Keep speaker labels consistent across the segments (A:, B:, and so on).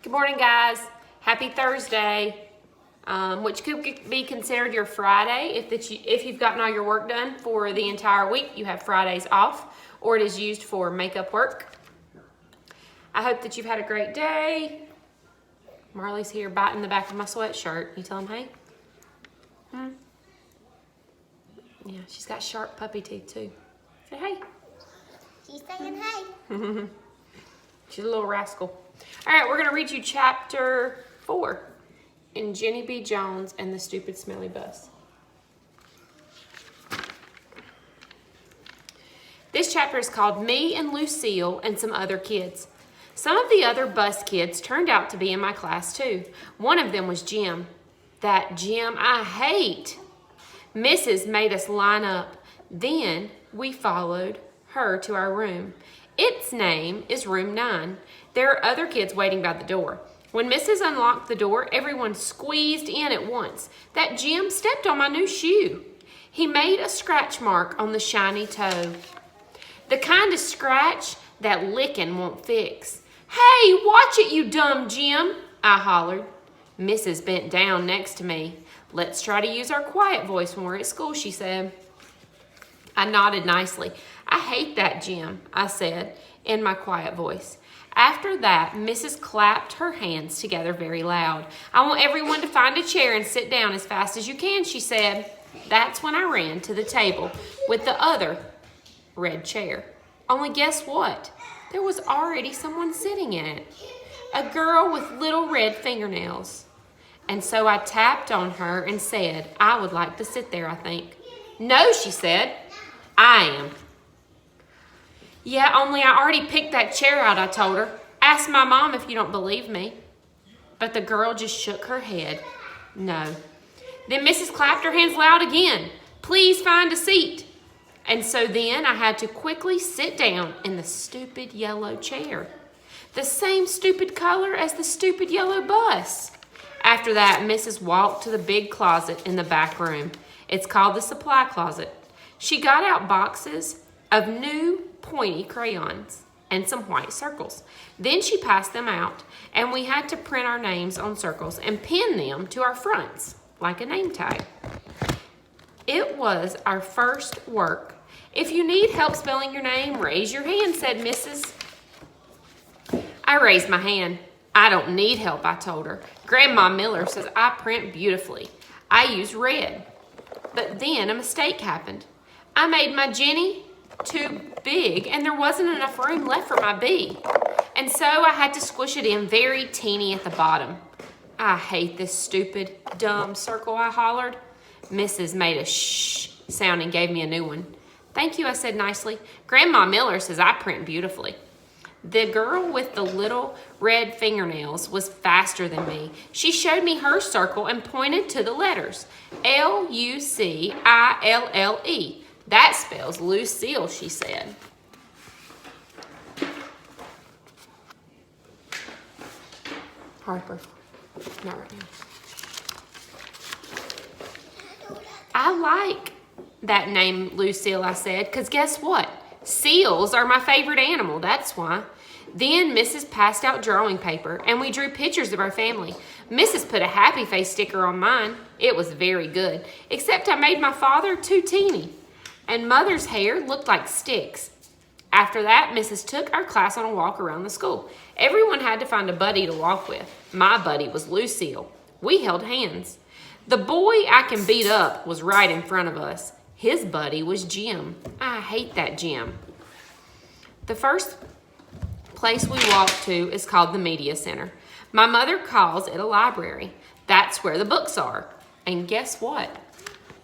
A: Good morning, guys. Happy Thursday, which could be considered your Friday if you've gotten all your work done for the entire week. You have Fridays off, or it is used for makeup work. I hope that you've had a great day. Marley's here biting the back of my sweatshirt. You tell him, hey? Yeah, she's got sharp puppy teeth too. Say hey.
B: She's saying hey.
A: She's a little rascal. All right, we're going to read you chapter 4 in Junie B. Jones and the Stupid Smelly Bus. This chapter is called Me and Lucille and Some Other Kids. Some of the other bus kids turned out to be in my class too. One of them was Jim. That Jim I hate. Mrs. made us line up. Then we followed her to our room. Its name is room 9. There are other kids waiting by the door. When Mrs. unlocked the door, everyone squeezed in at once. That Jim stepped on my new shoe. He made a scratch mark on the shiny toe. The kind of scratch that licking won't fix. Hey, watch it, you dumb Jim, I hollered. Mrs. bent down next to me. Let's try to use our quiet voice when we're at school, she said. I nodded nicely. I hate that Jim, I said in my quiet voice. After that, Mrs. clapped her hands together very loud. I want everyone to find a chair and sit down as fast as you can, she said. That's when I ran to the table with the other red chair. Only guess what? There was already someone sitting in it. A girl with little red fingernails. And so I tapped on her and said, I would like to sit there, I think. No, she said. I am. Yeah, only I already picked that chair out, I told her. Ask my mom if you don't believe me. But the girl just shook her head. No. Then Mrs. clapped her hands loud again. Please find a seat. And so then I had to quickly sit down in the stupid yellow chair. The same stupid color as the stupid yellow bus. After that, Mrs. walked to the big closet in the back room. It's called the supply closet. She got out boxes of new pointy crayons and some white circles. Then she passed them out, and we had to print our names on circles and pin them to our fronts like a name tag. It was our first work. If you need help spelling your name, raise your hand, said Mrs. I raised my hand. I don't need help, I told her. Grandma Miller says I print beautifully. I use red. But then a mistake happened. I made my Jenny too big, and there wasn't enough room left for my B. And so I had to squish it in very teeny at the bottom. I hate this stupid, dumb circle, I hollered. Mrs. made a shh sound and gave me a new one. Thank you, I said nicely. Grandma Miller says I print beautifully. The girl with the little red fingernails was faster than me. She showed me her circle and pointed to the letters. Lucille. That spells Lucille, she said. Harper, not right now. I like that name, Lucille, I said, because guess what? Seals are my favorite animal, that's why. Then Mrs. passed out drawing paper, and we drew pictures of our family. Mrs. put a happy face sticker on mine. It was very good, except I made my father too teeny, and Mother's hair looked like sticks. After that, Mrs. took our class on a walk around the school. Everyone had to find a buddy to walk with. My buddy was Lucille. We held hands. The boy I can beat up was right in front of us. His buddy was Jim. I hate that Jim. The first place we walked to is called the Media Center. My mother calls it a library. That's where the books are. And guess what?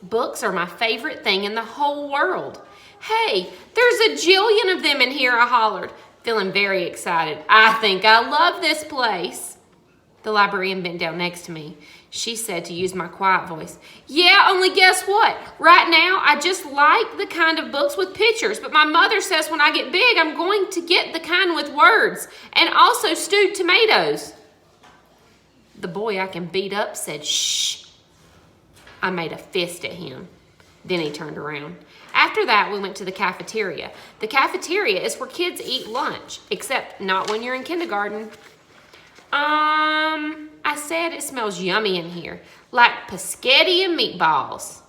A: Books are my favorite thing in the whole world. Hey, there's a jillion of them in here, I hollered, feeling very excited. I think I love this place. The librarian bent down next to me. She said to use my quiet voice. Yeah, only guess what? Right now, I just like the kind of books with pictures, but my mother says when I get big, I'm going to get the kind with words and also stewed tomatoes. The boy I can beat up said, shh. I made a fist at him. Then he turned around. After that, we went to the cafeteria. The cafeteria is where kids eat lunch, except not when you're in kindergarten. I said it smells yummy in here, like pescetti and meatballs.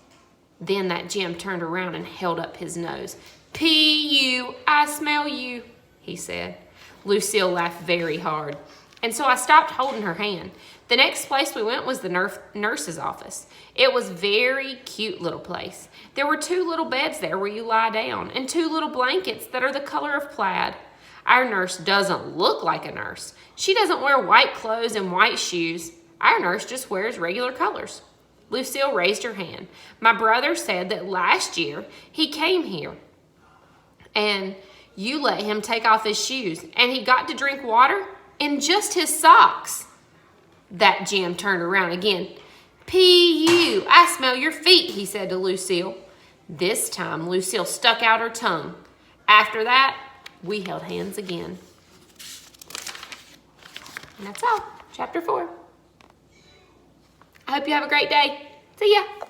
A: Then that Jim turned around and held up his nose. P.U., I smell you, he said. Lucille laughed very hard, and so I stopped holding her hand. The next place we went was the nurse's office. It was a very cute little place. There were 2 little beds there where you lie down, and 2 little blankets that are the color of plaid. Our nurse doesn't look like a nurse. She doesn't wear white clothes and white shoes. Our nurse just wears regular colors. Lucille raised her hand. My brother said that last year he came here and you let him take off his shoes and he got to drink water in just his socks. That Jim turned around again. P.U., I smell your feet, he said to Lucille. This time Lucille stuck out her tongue. After that, we held hands again. And that's all. Chapter 4. I hope you have a great day. See ya.